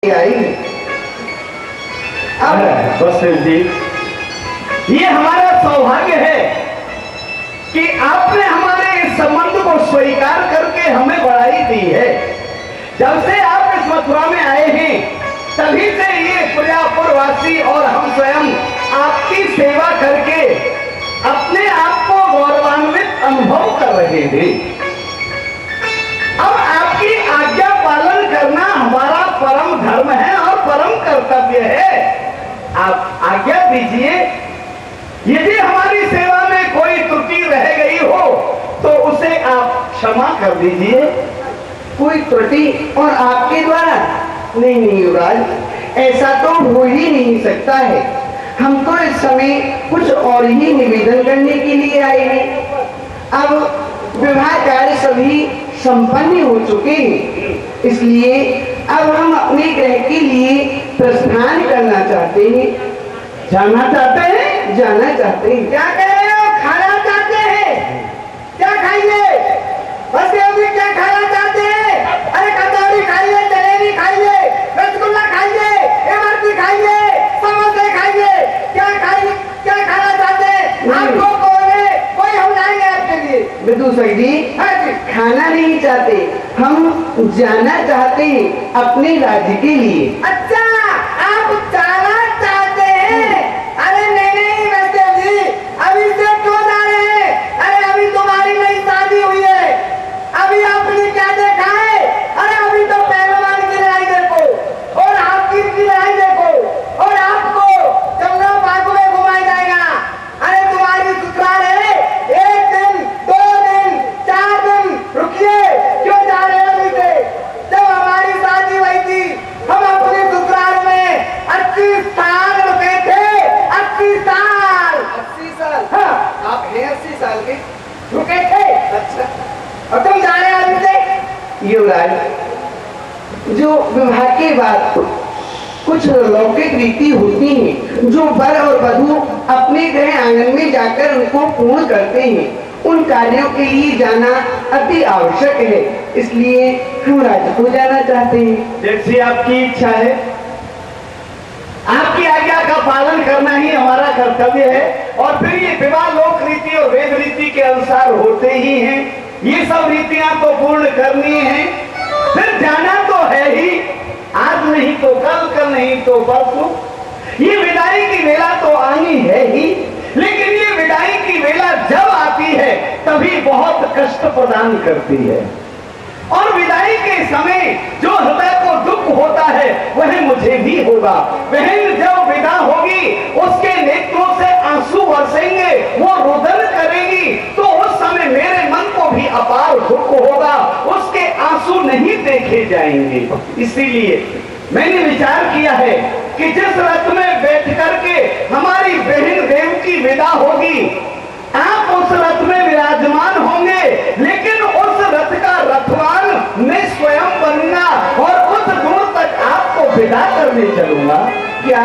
आई। अब बसदेव जी, ये हमारा सौभाग्य है कि आपने हमारे इस संबंध को स्वीकार करके हमें बढ़ाई दी है। जब से आप इस मथुरा में आए हैं तभी से ये प्रजापुरवासी और हम स्वयं आपकी सेवा करके अपने आप को गौरवान्वित अनुभव कर रहे थे। अब आपकी आज्ञा पालन करना हमारा परम धर्म है और परम कर्तव्य है। आप आज्ञा दीजिए, यदि हमारी सेवा में कोई त्रुटि रह गई हो तो उसे आप क्षमा कर दीजिए। कोई त्रुटि और आपके द्वारा? नहीं युवराज, ऐसा तो हो ही नहीं सकता है। हम तो इस समय कुछ और ही निवेदन करने के लिए आए हैं। अब विवाह कार्य सभी संपन्न हो चुके हैं, इसलिए अब हम अपने ग्रह के लिए प्रस्थान करना चाहते हैं। जाना चाहते हैं? जाना चाहते हैं। क्या कह रहे हो? खाना चाहते हैं? क्या खाइए? बस अभी क्या खाना चाहते हैं? अरे कचौड़ी खाइए, जलेबी खाइए, रसगुल्ला खाइए, इमरती खाइए, समोसे खाइए। क्या खाइए? क्या खाना चाहते हैं? आपको कोई हम लाएंगे आपके लिए। विदुषक जी, खाना नहीं चाहते, हम जाना चाहते हैं अपने राज्य के लिए। अच्छा, आप जाना चाहते हैं? अरे नहीं वैद्य जी, अभी से क्यों जा रहे हैं? अरे अभी तुम्हारी नई शादी हुई है, अभी आपने क्या देखा है? अरे अभी तो पहलवान की लड़ाई देखो और हाथी की लड़ाई देखो और आपको जंगल बाग में घुमाया जाएगा। अरे तुम्हारी ससुराल है, 1 दिन 2 दिन 4 दिन रुकिए, क्यों जा रहे हैं अभी से? जब हमारी शादी हुई थी हम अपने ससुराल में 80 साल रुके थे। 80 साल। 80 साल? हाँ, आप हैं 80 साल के? रुके थे? अच्छा, और तुम जा रहे हैं अभी से? युवराज, जो विवाह के बाद कुछ लौकिक रीति होती है जो वर और वधू अपने गृह आंगन में जाकर उनको पूर्ण करते हैं, उन कार्यों के लिए जाना अति आवश्यक है, इसलिए हम राज्य को जाना चाहते हैं। जैसी आपकी इच्छा है। आपकी आज्ञा का पालन करना ही हमारा कर्तव्य है और फिर ये विवाह लोक रीति और वेद रीति के अनुसार होते ही हैं। ये सब रीतियां तो पूर्ण करनी है, फिर जाना तो है ही, आज नहीं तो कल नहीं तो परसों। ये विदाई की वेला तो आनी है ही, लेकिन ये विदाई की वेला जब आती है तभी बहुत कष्ट प्रदान करती है। और विदाई के समय जो हृदय को दुख होता है वह मुझे भी होगा। बहन जब विदा होगी उसके नेत्रों से आंसू बरसेंगे, वो रुदन करेगी, तो उस समय मेरे मन को भी अपार दुख होगा, उसके आंसू नहीं देखे जाएंगे। इसीलिए मैंने विचार किया है कि जिस रथ में बैठ करके हमारी बहन देव की विदा होगी, आप उस रथ में विराजमान होंगे, लेकिन उस रथ का रथवान मैं स्वयं बनूंगा और कुछ दूर तक आपको विदा करने चलूंगा। क्या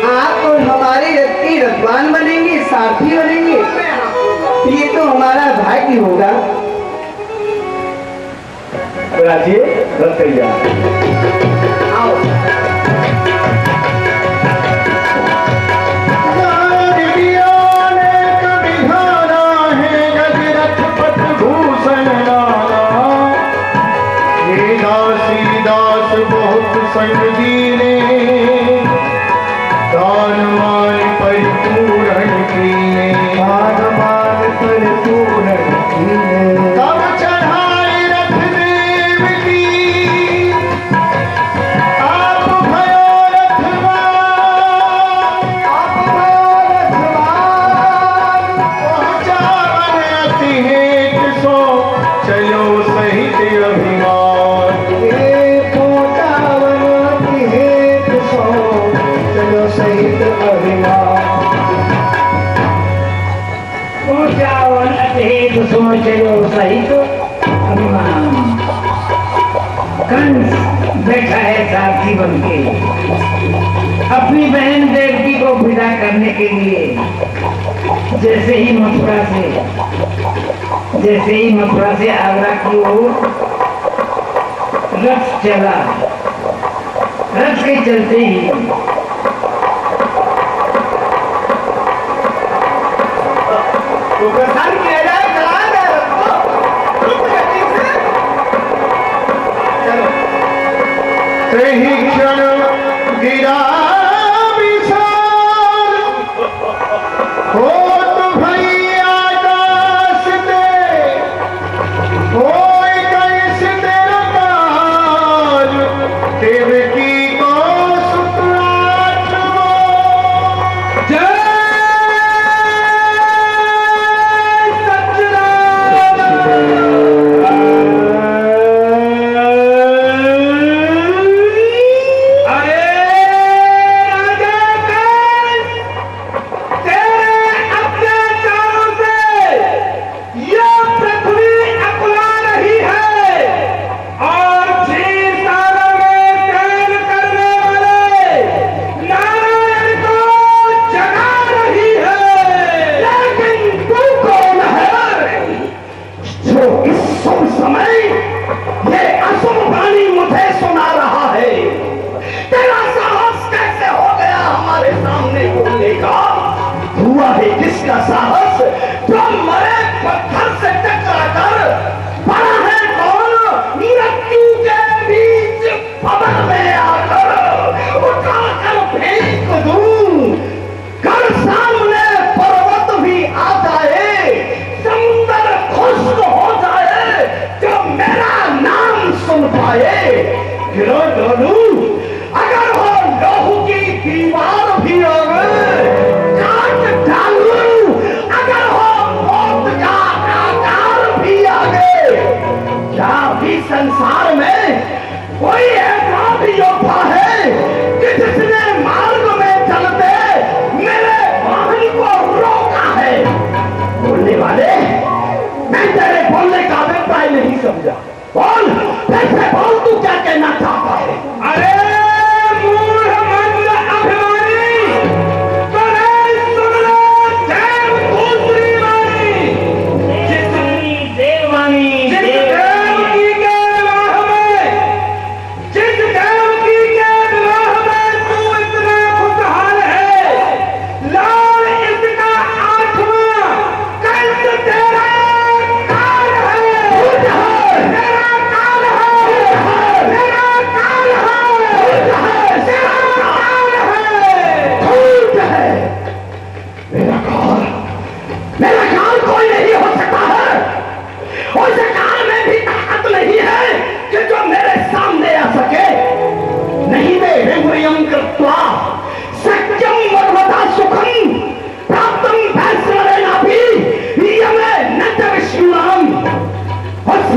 आप हमारे रथ के रथवान बनेंगे, सारथी बनेंगे? ये तो हमारा भाग्य होगा। राजिए, रथ तैयार। आओ। संग जीने दान मान परिपूर्ण कीने, दान मान परिपूर्ण कीने। तब चढ़ाई रथ देव की, आप भयो रथवान, आप भयो रथवान। पहुंचावन अति हेत सो चलो सहित अभिमान। सहित अभिमान। कंस बैठा है सारथी बनके अपनी बहन देवकी को विदा करने के लिए। जैसे ही मथुरा से आगरा की ओर रथ चला, के चलते ही तो प्रधान किया जाए, चलाया जाए रथ को। रुक गति से। चलो। तेहि क्षण गिरा विशाल, होत भई आकाश दे, होय कैसे तेरा काज, देवकी को सुत आठवो। किसका साहस जो मरे पत्थर से टकराकर बड़ा है कौन, मृत्यु के बीच खबर में आकर उठाकर फेंक दूं, कर सामने पर्वत भी आ जाए, समुद्र खुश्क हो जाए, जो मेरा नाम सुन पाए, गिरो डोलू अगर हो लोहू की दीवार भी होवे, संसार में कोई ऐसा भी योद्धा है कि जिसने मार्ग में चलते मेरे वाहन को रोका है। बोलने वाले, मैं तेरे बोलने का अभिप्राय नहीं समझा। बोल, कैसे बोल, तू क्या कहना चाहता है? अरे मूढ़ मंद अभिमानी, करे सुन लो देव दूसरी वाणी, जितनी देवानी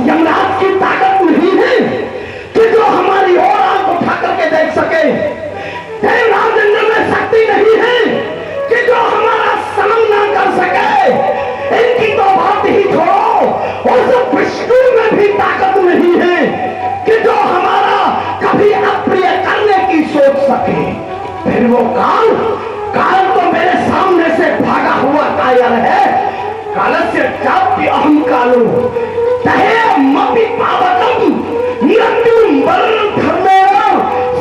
यमराज की ताकत नहीं है कि जो हमारी ओर आंख उठा करके देख सके, देवराज इंद्र में शक्ति नहीं है कि जो हमारा सामना कर सके। इनकी तो बात ही छोड़ो, उस विष्णु में भी ताकत नहीं है कि जो हमारा कभी अप्रिय करने की सोच सके। फिर वो काल तो मेरे सामने से भागा हुआ कायल है। कालस्य चाप्य अहम कालो तहे मपि पावकम मृत्युम वर्ण धर्मेण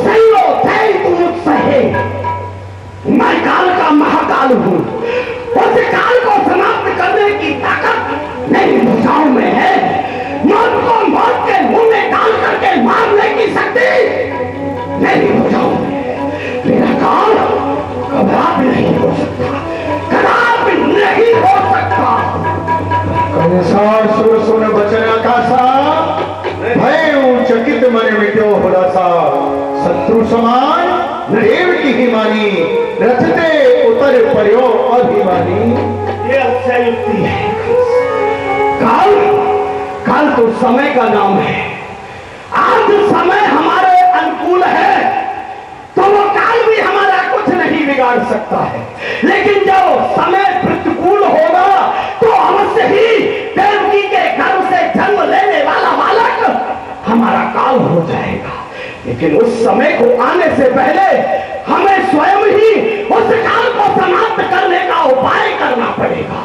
सैयो तै तुमुत्सहे। मैं काल का महाकाल हूँ, उस काल को समाप्त करने की ताकत मेरी भुजाओं में है। मौत को मौत के मुंह में डाल करके मारने की शक्ति मेरी भुजाओं में है। मेरा काल कदापि नहीं हो सकता, कदापि नहीं हो सकता। कंसार सुर सुन बचन आकाशा, भय चकित मन मिट्यो हुलासा, शत्रु समान देव की ही मानी, रथते उतर पर्यो अभिमानी। ये अच्छा युक्ति है। काल तो समय का नाम है। आज समय हमारे अनुकूल है तो वो काल भी हमारा कुछ नहीं बिगाड़ सकता है, लेकिन जब समय प्रतिकूल होगा तो अवश्य ही देवकी के गर्भ से जन्म लेने वाला बालक हमारा काल हो जाएगा। लेकिन उस समय को आने से पहले हमें स्वयं ही उस काल को समाप्त करने का उपाय करना पड़ेगा।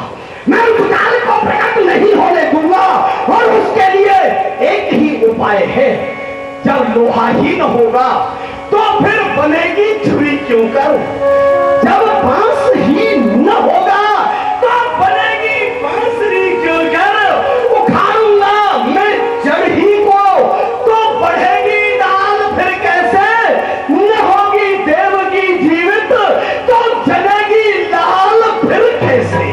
मैं उस काल को प्रकट नहीं होने दूंगा और उसके लिए एक ही उपाय है। जब लोहा ही न होगा तो फिर बनेगी छुरी क्यों कर। जब बांस ही न होगा तो बनेगी बांसुरी क्यों कर। उखाड़ूंगा मैं जड़ ही को तो बढ़ेगी डाल फिर कैसे। न होगी देव की जीवित तो जलेगी लाल फिर कैसे।